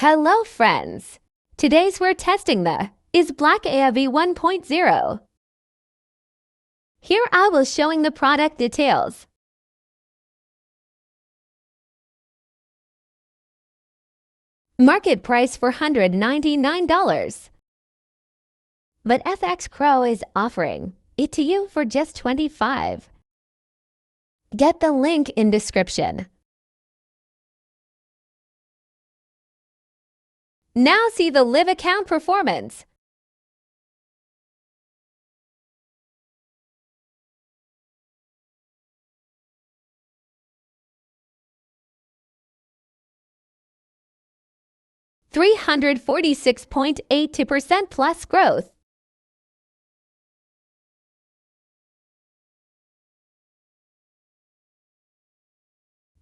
Hello friends! Today's we're testing the is Black AI v1.0. Here I will showing the product details. Market price $499. But FX Crow is offering it to you for just $25. Get the link in description. Now see the live account performance. $346.82% plus growth.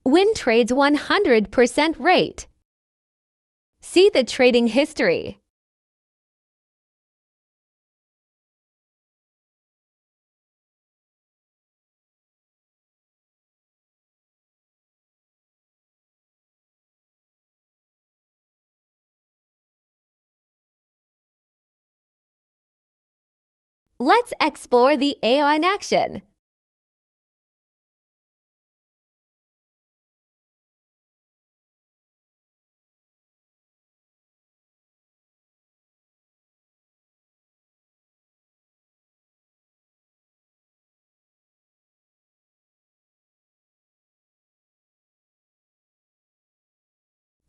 Win trades 100% rate. See the trading history. Let's explore the AI in action.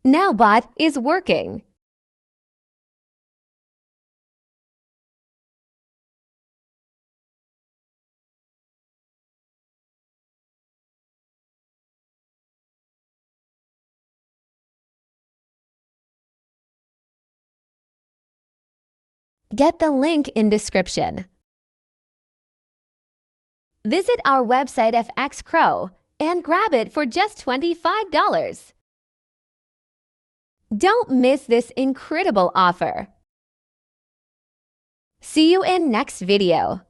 Now bot is working. Get the link in description. Visit our website FX Crow and grab it for just $25. Don't miss this incredible offer. See you in next video.